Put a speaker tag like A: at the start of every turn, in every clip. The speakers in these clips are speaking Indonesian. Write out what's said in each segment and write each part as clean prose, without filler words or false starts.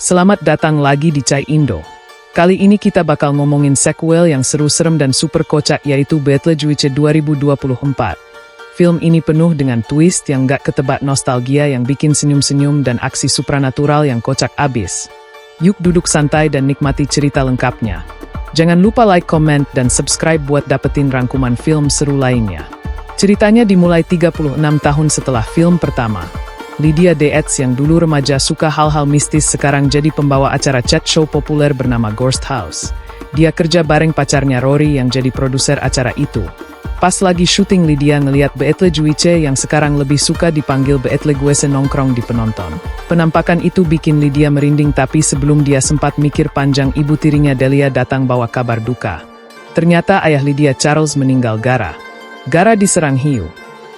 A: Selamat datang lagi di Chai Indo. Kali ini kita bakal ngomongin sequel yang seru serem dan super kocak yaitu Beetlejuice 2024. Film ini penuh dengan twist yang gak ketebak, nostalgia yang bikin senyum-senyum, dan aksi supranatural yang kocak abis. Yuk duduk santai dan nikmati cerita lengkapnya. Jangan lupa like, comment, dan subscribe buat dapetin rangkuman film seru lainnya. Ceritanya dimulai 36 tahun setelah film pertama. Lydia Deetz yang dulu remaja suka hal-hal mistis sekarang jadi pembawa acara chat show populer bernama Ghost House. Dia kerja bareng pacarnya Rory yang jadi produser acara itu. Pas lagi syuting, Lydia ngeliat Beetlejuice yang sekarang lebih suka dipanggil Beetlejuice nongkrong di penonton. Penampakan itu bikin Lydia merinding, tapi sebelum dia sempat mikir panjang, ibu tirinya Delia datang bawa kabar duka. Ternyata ayah Lydia, Charles, meninggal gara diserang hiu.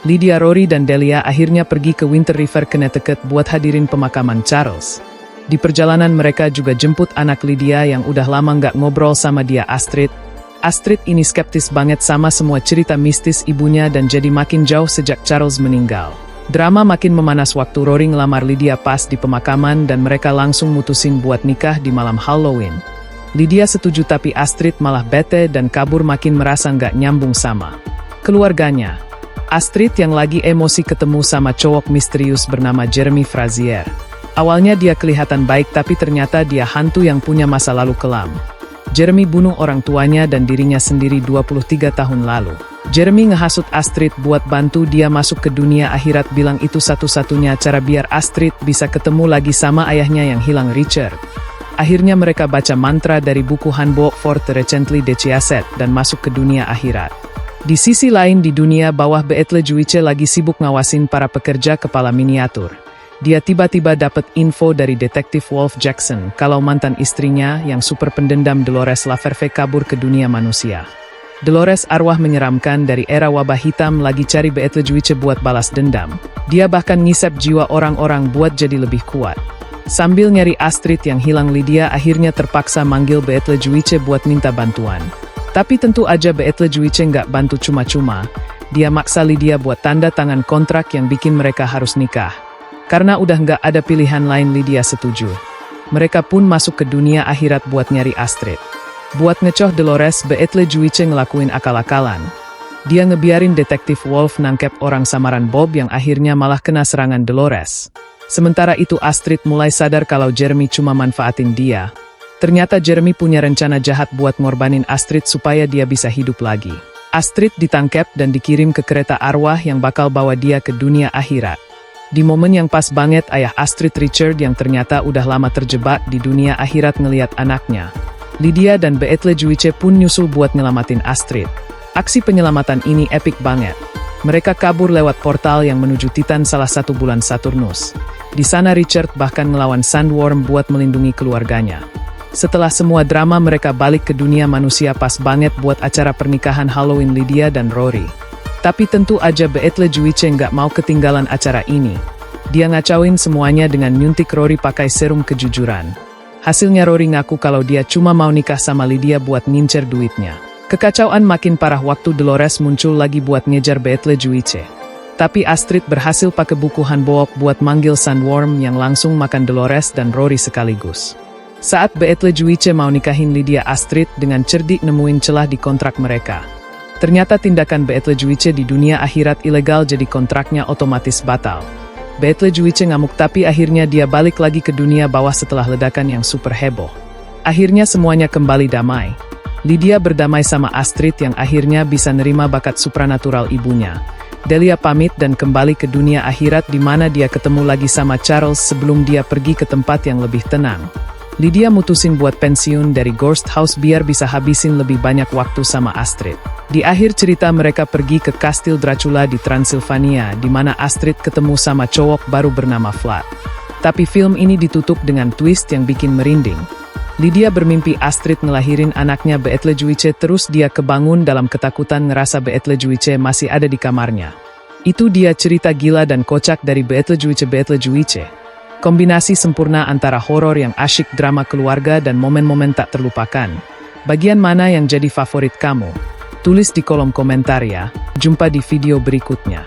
A: Lydia, Rory, dan Delia akhirnya pergi ke Winter River, Connecticut buat hadirin pemakaman Charles. Di perjalanan mereka juga jemput anak Lydia yang udah lama nggak ngobrol sama dia, Astrid. Astrid ini skeptis banget sama semua cerita mistis ibunya dan jadi makin jauh sejak Charles meninggal. Drama makin memanas waktu Rory ngelamar Lydia pas di pemakaman dan mereka langsung mutusin buat nikah di malam Halloween. Lydia setuju, tapi Astrid malah bete dan kabur, makin merasa nggak nyambung sama keluarganya. Astrid yang lagi emosi ketemu sama cowok misterius bernama Jeremy Frazier. Awalnya dia kelihatan baik, tapi ternyata dia hantu yang punya masa lalu kelam. Jeremy bunuh orang tuanya dan dirinya sendiri 23 tahun lalu. Jeremy ngehasut Astrid buat bantu dia masuk ke dunia akhirat, bilang itu satu-satunya cara biar Astrid bisa ketemu lagi sama ayahnya yang hilang, Richard. Akhirnya mereka baca mantra dari buku Handbook for the Recently Deceased dan masuk ke dunia akhirat. Di sisi lain, di dunia bawah, Beetlejuice lagi sibuk ngawasin para pekerja kepala miniatur. Dia tiba-tiba dapat info dari detektif Wolf Jackson kalau mantan istrinya yang super pendendam Dolores Laverve kabur ke dunia manusia. Dolores, arwah menyeramkan dari era wabah hitam, lagi cari Beetlejuice buat balas dendam. Dia bahkan ngisap jiwa orang-orang buat jadi lebih kuat. Sambil nyari Astrid yang hilang, Lydia akhirnya terpaksa manggil Beetlejuice buat minta bantuan. Tapi tentu aja Beetlejuice nggak bantu cuma-cuma. Dia maksa Lydia buat tanda tangan kontrak yang bikin mereka harus nikah. Karena udah nggak ada pilihan lain, Lydia setuju. Mereka pun masuk ke dunia akhirat buat nyari Astrid. Buat ngecoh Dolores, Beetlejuice ngelakuin akal-akalan. Dia ngebiarin detektif Wolf nangkep orang samaran Bob yang akhirnya malah kena serangan Dolores. Sementara itu Astrid mulai sadar kalau Jeremy cuma manfaatin dia. Ternyata Jeremy punya rencana jahat buat ngorbanin Astrid supaya dia bisa hidup lagi. Astrid ditangkap dan dikirim ke kereta arwah yang bakal bawa dia ke dunia akhirat. Di momen yang pas banget, ayah Astrid, Richard, yang ternyata udah lama terjebak di dunia akhirat, ngeliat anaknya. Lydia dan Beetlejuice pun nyusul buat nyelamatin Astrid. Aksi penyelamatan ini epik banget. Mereka kabur lewat portal yang menuju Titan, salah satu bulan Saturnus. Di sana Richard bahkan ngelawan Sandworm buat melindungi keluarganya. Setelah semua drama, mereka balik ke dunia manusia pas banget buat acara pernikahan Halloween Lydia dan Rory. Tapi tentu aja Beetlejuice nggak mau ketinggalan acara ini. Dia ngacauin semuanya dengan nyuntik Rory pakai serum kejujuran. Hasilnya Rory ngaku kalau dia cuma mau nikah sama Lydia buat ngincer duitnya. Kekacauan makin parah waktu Dolores muncul lagi buat ngejar Beetlejuice. Tapi Astrid berhasil pakai buku Handbook buat manggil Sandworm yang langsung makan Dolores dan Rory sekaligus. Saat Beetlejuice mau nikahin Lydia, Astrid dengan cerdik nemuin celah di kontrak mereka. Ternyata tindakan Beetlejuice di dunia akhirat ilegal, jadi kontraknya otomatis batal. Beetlejuice ngamuk, tapi akhirnya dia balik lagi ke dunia bawah setelah ledakan yang super heboh. Akhirnya semuanya kembali damai. Lydia berdamai sama Astrid yang akhirnya bisa nerima bakat supranatural ibunya. Delia pamit dan kembali ke dunia akhirat, di mana dia ketemu lagi sama Charles sebelum dia pergi ke tempat yang lebih tenang. Lydia mutusin buat pensiun dari Ghost House biar bisa habisin lebih banyak waktu sama Astrid. Di akhir cerita mereka pergi ke Kastil Dracula di Transilvania, di mana Astrid ketemu sama cowok baru bernama Vlad. Tapi film ini ditutup dengan twist yang bikin merinding. Lydia bermimpi Astrid ngelahirin anaknya Beetlejuice, terus dia kebangun dalam ketakutan ngerasa Beetlejuice masih ada di kamarnya. Itu dia cerita gila dan kocak dari Beetlejuice. Kombinasi sempurna antara horor yang asyik, drama keluarga, dan momen-momen tak terlupakan. Bagian mana yang jadi favorit kamu? Tulis di kolom komentar ya. Jumpa di video berikutnya.